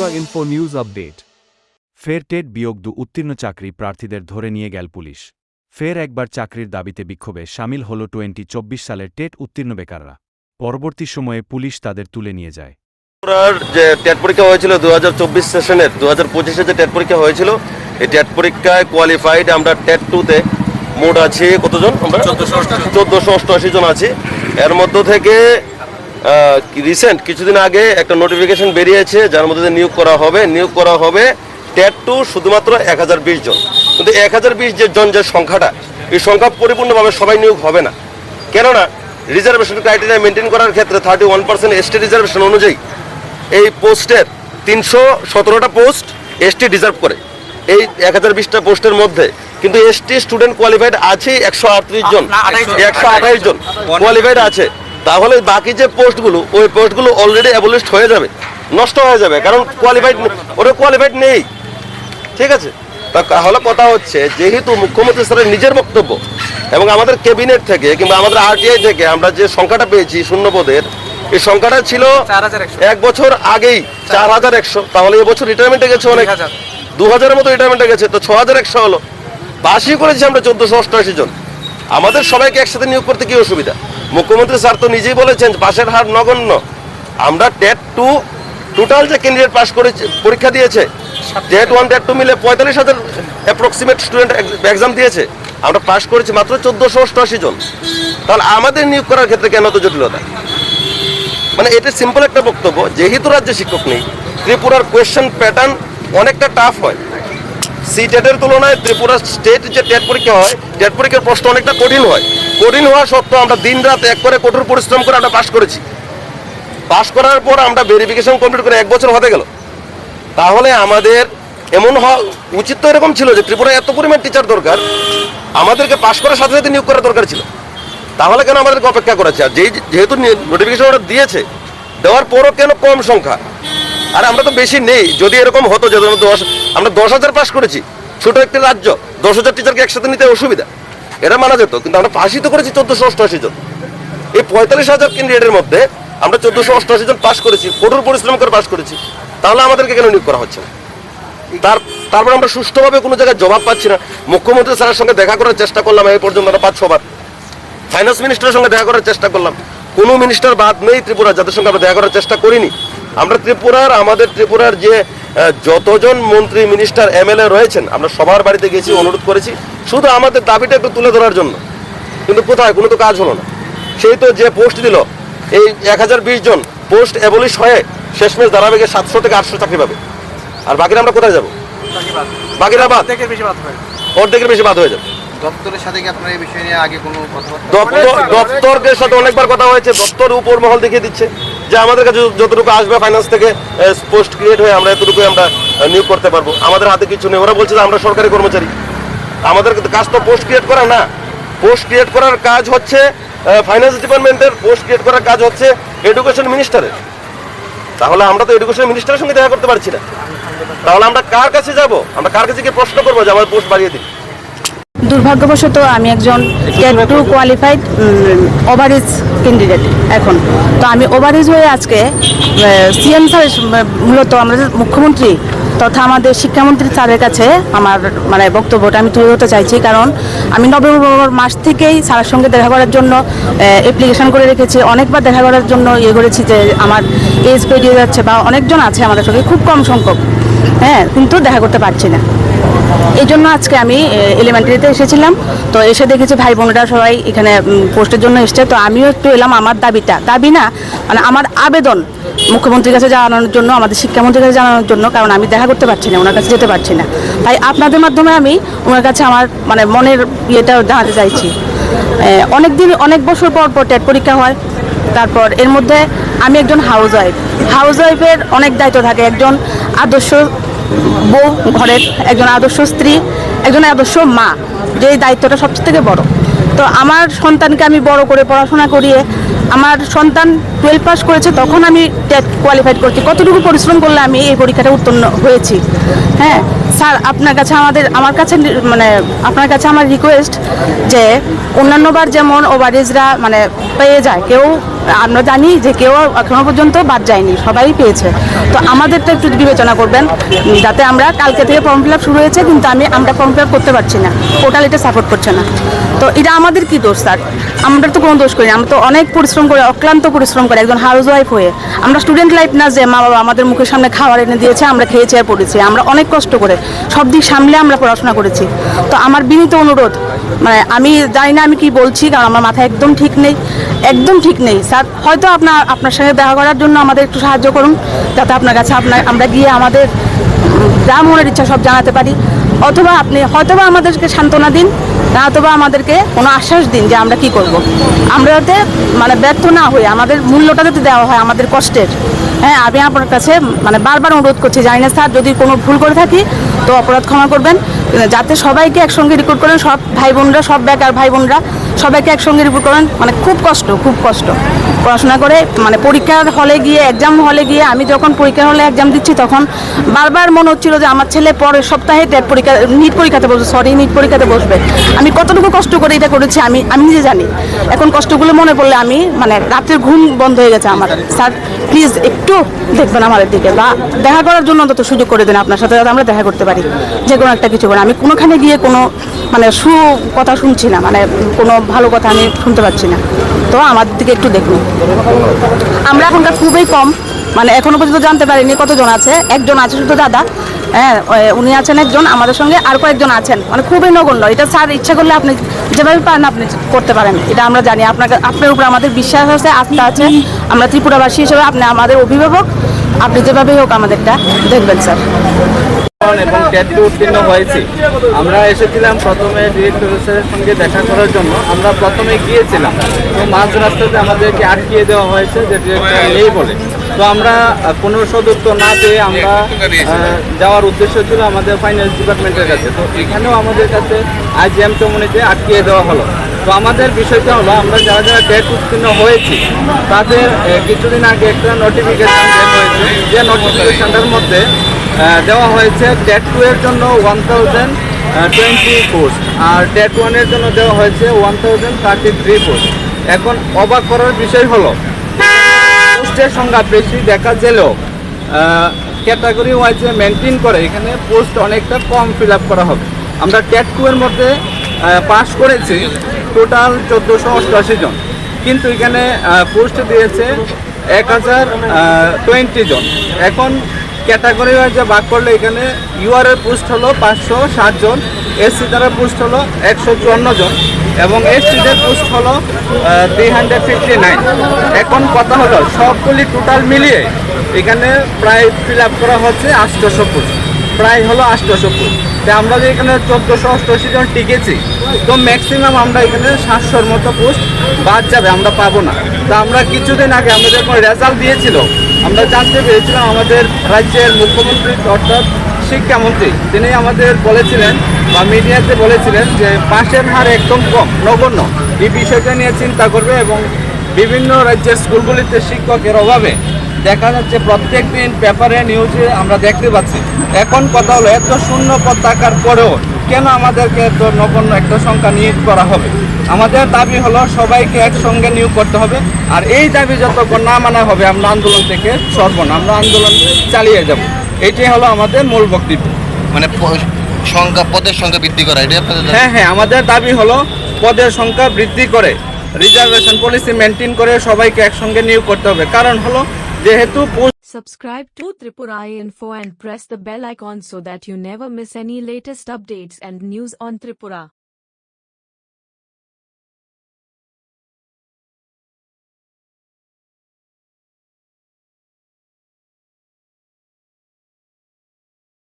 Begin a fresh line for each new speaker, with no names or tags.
Tripura info news update. ফের TET বিয়োগ উত্তীর্ণ চাকরি প্রার্থীদের ধরে নিয়ে গেল পুলিশ। ফের একবার চাকরির দাবিতে বিক্ষোভে সামিল হল 2024 সালের টেট উত্তীর্ণ বেকাররা। পরবর্তী সময়ে পুলিশ তাদের তুলে নিয়ে যায়।
যে টেট পরীক্ষা হয়েছিল 2024 সেশনের 2025-এ যে টেট পরীক্ষা হয়েছিল, এই টেট পরীক্ষায় কোয়ালিফাইড আমরা টেট 2-তে মোট আছি কতজন? আমরা 1488 জন আছি। এর মধ্য থেকে রিসেন্ট কিছুদিন আগে একটা নোটিফিকেশন বেরিয়েছে যার মধ্যে নিয়োগ করা হবে টেট 2 শুধুমাত্র 1020 জন। কিন্তু 1020 জন যে সংখ্যাটা, এই সংখ্যা পরিপূর্ণভাবে সবাই নিয়োগ হবে না। কেননা রিজার্ভেশন ক্রাইটেরিয়া মেনটেন করার ক্ষেত্রে 31% এসটি রিজার্ভেশন অনুযায়ী এই পোস্টের 317টা পোস্ট এসটি ডিজার্ভ করে। এই 1020টা পোস্টের মধ্যে কিন্তু এসটি স্টুডেন্ট কোয়ালিফাইড আছে 128 জন কোয়ালিফাইড আছে। তাহলে বাকি যে পোস্টগুলো, ওই পোস্টগুলো অলরেডি অ্যাবলিশড হয়ে যাবে, নষ্ট হয়ে যাবে, কারণ কোয়ালিফাইড নেই। ঠিক আছে, তাহলে কথা হচ্ছে যেহেতু মুখ্যমন্ত্রী স্যারের নিজের বক্তব্য এবং আমাদের ক্যাবিনেট থেকে কিংবা আমাদের আরটিআই থেকে আমরা যে সংখ্যাটা পেয়েছি শূন্য পদের, এই সংখ্যাটা ছিল এক বছর আগেই 4100। তাহলে এবছর রিটায়ারমেন্টে গেছে অনেক, 2000-এর মতো রিটায়ারমেন্টে গেছে, তো 6100 হলো। পাশই করেছি আমরা 1488 জন। আমাদের সবাইকে একসাথে নিয়োগ করতে কি অসুবিধা? মুখ্যমন্ত্রী স্যার তো নিজেই বলেছেন পাশের হার নগণ্য। আমরা টেট 2 টোটাল যে ক্যান্ডিডেট পাস করেছে, পরীক্ষা দিয়েছে, টেট 1 টেট 2 মিলে 45,000 অ্যাপ্রক্সিমেট স্টুডেন্ট এক্সাম দিয়েছে, আমরা পাস করেছি মাত্র 1488 জন। তাহলে আমাদের নিয়োগ করার ক্ষেত্রে কেন তো জটিলতা? মানে এটা সিম্পল একটা বক্তব্য, যেহেতু রাজ্যে শিক্ষক নেই, ত্রিপুরার কোয়েশ্চেন প্যাটার্ন অনেকটা টাফ হয়। সিটেটের তুলনায় ত্রিপুরা স্টেট যে টেট পরীক্ষা হয়, টেট পরীক্ষার প্রশ্ন অনেকটা কঠিন হয়। কঠিন হওয়া সত্ত্বেও আমরা দিন রাত এক করে কঠোর পরিশ্রম করে আমরা পাস করেছি। পাস করার পর আমরা ভেরিফিকেশন কমপ্লিট করে 1 বছর হতে গেল। তাহলে আমাদের এমন হওয়া উচিত তো এরকম ছিল যে ত্রিপুরায় এত পরিমাণ টিচার দরকার, আমাদেরকে পাস করার সাথে সাথে নিয়োগ করার দরকার ছিল। তাহলে কেন আমাদেরকে অপেক্ষা করেছে? আর যেহেতু নোটিফিকেশন ওরা দিয়েছে, দেওয়ার পরও কেন কম সংখ্যা? আর আমরা তো বেশি নেই। যদি এরকম হতো যে আমরা 10,000 পাস করেছি, ছোট একটি রাজ্য, 10,000 টিচারকে একসাথে নিতে অসুবিধা, এটা মানা যেত। কিন্তু আমরা পাসই তো করেছি 1488 জন। এই 45,000 ক্যান্ডিডেটের মধ্যে আমরা 1488 জন পাস করেছি, কঠোর পরিশ্রম করে পাস করেছি। তাহলে আমাদেরকে কেন নিয়োগ করা হচ্ছে না? তারপর আমরা সুষ্ঠুভাবে কোনো জায়গায় জবাব পাচ্ছি না। মুখ্যমন্ত্রী স্যারের সঙ্গে দেখা করার চেষ্টা করলাম এই পর্যন্ত 5-6 বার। ফাইন্যান্স মিনিস্টারের সঙ্গে দেখা করার চেষ্টা করলাম। কোনো মিনিস্টার বাদ নেই ত্রিপুরা যাদের সঙ্গে আমরা দেখা করার চেষ্টা করিনি। আমরা আমাদের ত্রিপুরার যে যতজন মন্ত্রী, মিনিস্টার, এমএলএ রয়েছেন, আমরা সবার বাড়িতে গেছি, অনুরোধ করেছি শুধু আমাদের দাবিটা একটু তুলে ধরার জন্য। কিন্তু কোথায়? কোনো তো কাজ হলো না। সেই তো যে পোস্ট দিল, এই 1020 জন পোস্ট অ্যাবলিশ হয়ে শেষমেশ দাঁড়াবে 700 থেকে 800 চাকরি পাবে। আর বাকিরা আমরা কোথায় যাবো? বাকিরা অর্ধেকের বেশি বাদ হয়ে যাবে।
দপ্তরের সাথে কি আপনারা এই বিষয় নিয়ে আগে কোনো
দপ্তরের সাথে অনেকবার কথা হয়েছে। দপ্তর উপর মহল দেখিয়ে দিচ্ছে যে আমাদের কাছে যতটুকু আসবে ফাইন্যান্স থেকে পোস্ট ক্রিয়েট হয়ে আমরা এতটুকু আমরা নিয়োগ করতে পারবো। আমাদের হাতে কিছু নেই। ওরা বলছে যে আমরা সরকারি কর্মচারী। আমাদের কাজ তো পোস্ট ক্রিয়েট করা না। পোস্ট ক্রিয়েট করার কাজ হচ্ছে ফাইন্যান্স ডিপার্টমেন্টের, পোস্ট ক্রিয়েট করার কাজ হচ্ছে এডুকেশন মিনিস্টারের। তাহলে আমরা তো এডুকেশন মিনিস্টারের সঙ্গে দেখা করতে পারছি না। তাহলে আমরা কার কাছে যাব? আমরা কার কাছে গিয়ে প্রশ্ন করবো যে আমার পোস্ট বাড়িয়ে দিন?
দুর্ভাগ্যবশত আমি একজন টেট 2 কোয়ালিফাইড ওভারেজ ক্যান্ডিডেট। এখন তো আমি ওভারেজ হয়ে আজকে সিএম স্যার, মূলত আমাদের মুখ্যমন্ত্রী তথা আমাদের শিক্ষামন্ত্রী স্যারের কাছে আমার বক্তব্যটা আমি তুলে ধরতে চাইছি। কারণ আমি নভেম্বর মাস থেকেই স্যারের সঙ্গে দেখা করার জন্য অ্যাপ্লিকেশন করে রেখেছি। অনেকবার দেখা করার জন্য করেছি যে আমার এজ পেরিয়ে যাচ্ছে, বা অনেকজন আছে আমাদের সঙ্গে, খুব কম সংখ্যক, কিন্তু দেখা করতে পারছি না। এই জন্য আজকে আমি এলিমেন্টারিতে এসেছিলাম। তো এসে দেখেছি ভাই বোনেরা সবাই এখানে পোস্টের জন্য এসছে। তো আমিও একটু এলাম আমার দাবি না, আমার আবেদন মুখ্যমন্ত্রীর কাছে জানানোর জন্য, আমাদের শিক্ষামন্ত্রীর কাছে জানানোর জন্য। কারণ আমি দেখা করতে পারছি না, ওনার কাছে যেতে পারছি না। তাই আপনাদের মাধ্যমে আমি ওনার কাছে আমার মনের ইয়েটা জানাতে চাইছি। অনেক বছর পর টেট পরীক্ষা হয়। তারপর এর মধ্যে আমি একজন হাউসওয়াইফের অনেক দায়িত্ব থাকে। একজন আদর্শ বউ ঘরের, একজন আদর্শ স্ত্রী, একজন আদর্শ মা, যে দায়িত্বটা সবচেয়ে থেকে বড়। তো আমার সন্তানকে আমি বড় করে পড়াশোনা করিয়ে, আমার সন্তান 12 পাস করেছে, তখন আমি টেট কোয়ালিফাইড করছি। কতটুকু পরিশ্রম করলে আমি এই পরীক্ষাটা উত্তীর্ণ হয়েছি। স্যার, আপনার কাছে আপনার কাছে আমার রিকোয়েস্ট যে অন্যান্যবার যেমন ওভারেজরা পেয়ে যায়, কেউ আমরা জানি যে কেউ এখনো পর্যন্ত বাদ যায়নি, সবাই পেয়েছে। তো আমাদেরটা একটু বিবেচনা করবেন, যাতে আমরা কালকে থেকে ফর্ম ফিল আপ শুরু হয়েছে, কিন্তু আমরা ফর্ম ফিল আপ করতে পারছি না, পোর্টাল এটা সাপোর্ট করছে না। তো এটা আমাদের কি দোষ স্যার? আমরা তো কোনো দোষ করি না, আমরা তো অনেক পরিশ্রম করে, অক্লান্ত পরিশ্রম করে একজন হাউস ওয়াইফ হয়ে, আমরা স্টুডেন্ট লাইফ না যে মা বাবা আমাদের মুখের সামনে খাবার এনে দিয়েছে, আমরা খেয়েছি আর পড়েছি, আমরা অনেক কষ্ট করে সব দিক সামলে আমরা পড়াশোনা করেছি। তো আমার বিনীত অনুরোধ, মানে আমি জানি না আমি কি বলছি, কারণ আমার মাথা একদম ঠিক নেই, একদম ঠিক নেই স্যার। হয়তো আপনার সঙ্গে দেখা করার জন্য আমাদের একটু সাহায্য করুন, যাতে আপনার কাছে আমরা গিয়ে আমাদের যা মনের ইচ্ছা সব জানাতে পারি, অথবা আপনি হয়তোবা আমাদেরকে সান্ত্বনা দিন, অথবা আমাদেরকে কোনো আশ্বাস দিন যে আমরা কি করব। আমরা যাতে মানে ব্যর্থ না হই, আমাদের মূল্যটা যাতে দেওয়া হয় আমাদের কষ্টের। হ্যাঁ, আমি আপনার কাছে মানে বারবার অনুরোধ করছি, জানি না স্যার যদি কোনো ভুল করে থাকি তো অপরাধ ক্ষমা করবেন, যাতে সবাইকে একসঙ্গে রিক্রুট করেন, সব ভাই বোনরা, সব বেকার ভাই বোনরা সবাইকে একসঙ্গে রিক্রুট করেন। মানে খুব কষ্ট পড়াশোনা করে, মানে পরীক্ষার হলে গিয়ে, এক্সাম হলে গিয়ে, আমি যখন পরীক্ষার হলে এক্সাম দিচ্ছি তখন বারবার মনে হচ্ছিল যে আমার ছেলে পরের সপ্তাহে নিট পরীক্ষাতে বসবে। আমি কতটুকু কষ্ট করে এটা করেছি আমি নিজে জানি। এখন কষ্টগুলো মনে পড়লে আমি মানে রাতের ঘুম বন্ধ হয়ে গেছে আমার। স্যার প্লিজ একটু দেখবেন আমাদের দিকে, বা দেখা করার জন্য অন্তত সুযোগ করে দেন আপনার সাথে, যাতে আমরা দেখা করতে পারি যে কোনো একটা কিছু করে। আমি কোনোখানে গিয়ে কোনো মানে কথা শুনছি না, মানে কোনো ভালো কথা আমি শুনতে পাচ্ছি না। তো আমাদের দিকে একটু দেখুন। আমরা এখনকার খুবই কম, মানে এখনো পর্যন্ত জানতে পারিনি কতজন আছে। একজন আছে শুধু দাদা, হ্যাঁ উনি আছেন একজন, আমাদের সঙ্গে আর কয়েকজন আছেন, মানে খুবই নগণ্য। এটা স্যার ইচ্ছা করলে আপনি যেভাবে পারেন আপনি করতে পারেন, এটা আমরা জানি। আপনার উপর আমাদের বিশ্বাস আছে, আস্থা আছে। আমরা ত্রিপুরাবাসী হিসেবে আপনি আমাদের অভিভাবক, আপনি যেভাবেই হোক আমাদেরটা দেখবেন স্যার।
এবং টেটে উত্তীর্ণ হয়েছি। আমরা এসেছিলাম প্রথমে ডিরেক্টরের সঙ্গে দেখা করার জন্য। আমরা প্রথমে গিয়েছিলাম, তো মাঝ রাস্তাতে আমাদেরকে আটকিয়ে দেওয়া হয়েছে যে ডিরেক্টর নেই বলে। তো আমরা কোনো সদুত্তর না পেয়ে আমরা যাওয়ার উদ্দেশ্য ছিল আমাদের ফাইন্যান্স ডিপার্টমেন্টের কাছে। তো এখানেও আমাদের কাছে IGM চমুনিতে আটকিয়ে দেওয়া হলো। তো আমাদের বিষয়টা হলো, আমরা যারা যারা টেট উত্তীর্ণ হয়েছি তাদের কিছুদিন আগে একটা নোটিফিকেশান বের হয়েছে, যে নোটিফিকেশানটার মধ্যে দেওয়া হয়েছে টেট 2 এর জন্য 1020 পোস্ট, আর টেট 1 এর জন্য দেওয়া হয়েছে 1033 পোস্ট। এখন অবাক করার বিষয় হলো, পোস্টের সংখ্যা বেশি দেখা গেলেও ক্যাটাগরি ওয়াইজে মেনটেন করে এখানে পোস্ট অনেকটা কম ফিল আপ করা হবে। আমরা টেট 2 এর মধ্যে পাস করেছি টোটাল 1488 জন, কিন্তু এখানে পোস্ট দিয়েছে 1020 জন। এখন ক্যাটাগরি ওয়াইজে ভাগ করলে এখানে UR এর পোস্ট হলো 560 জন, SC দ্বারা পোস্ট হলো 154 জন, এবং STদের পোস্ট হলো 359। এখন কথা হলো সবগুলি টোটাল মিলিয়ে এখানে প্রায় ফিল আপ করা হচ্ছে 800 পোস্ট, প্রায় হলো 800 পোস্ট। তো আমরা যে এখানে 1488 জন টিকেছি, তো ম্যাক্সিমাম আমরা এখানে 700-র মতো পোস্ট বাদ যাবে, আমরা পাবো না। তো আমরা কিছুদিন আগে আমাদের যখন রেজাল্ট দিয়েছিল, আমরা জানতে পেরেছিলাম আমাদের রাজ্যের মুখ্যমন্ত্রী অর্থাৎ শিক্ষামন্ত্রী তিনি আমাদের বলেছিলেন বা মিডিয়াতে বলেছিলেন যে পাশের হার একদম কম, নগণ্য। এই বিষয়টা নিয়ে চিন্তা করবে, এবং বিভিন্ন রাজ্যের স্কুলগুলিতে শিক্ষকের অভাবে দেখা যাচ্ছে প্রত্যেক দিন পেপারে নিউজে আমরা দেখতে পাচ্ছি। এখন কথা হলো, এত শূন্য পদ থাকার পরেও কেন আমাদেরকে এত নগণ্য একটা সংখ্যা নিয়োগ করা হবে? আমাদের দাবি হলো সবাইকে একসঙ্গে নিয়োগ করতে হবে, আর এই দাবি যতক্ষণ না মানা হবে আমরা আন্দোলন থেকে সরব না, আমরা আন্দোলন চালিয়ে যাব। এটাই হলো আমাদের মূল বক্তব্য।
মানে পদের সংখ্যা বৃদ্ধি করা, এটা আপনাদের?
হ্যাঁ, আমাদের দাবি হলো পদের সংখ্যা বৃদ্ধি করে রিজার্ভেশন পলিসি মেনটেন করে সবাইকে একসঙ্গে নিয়োগ করতে হবে। কারণ হলো যেহেতু
Subscribe to Tripura Info and press the bell icon so that you never miss any latest updates and news on Tripura.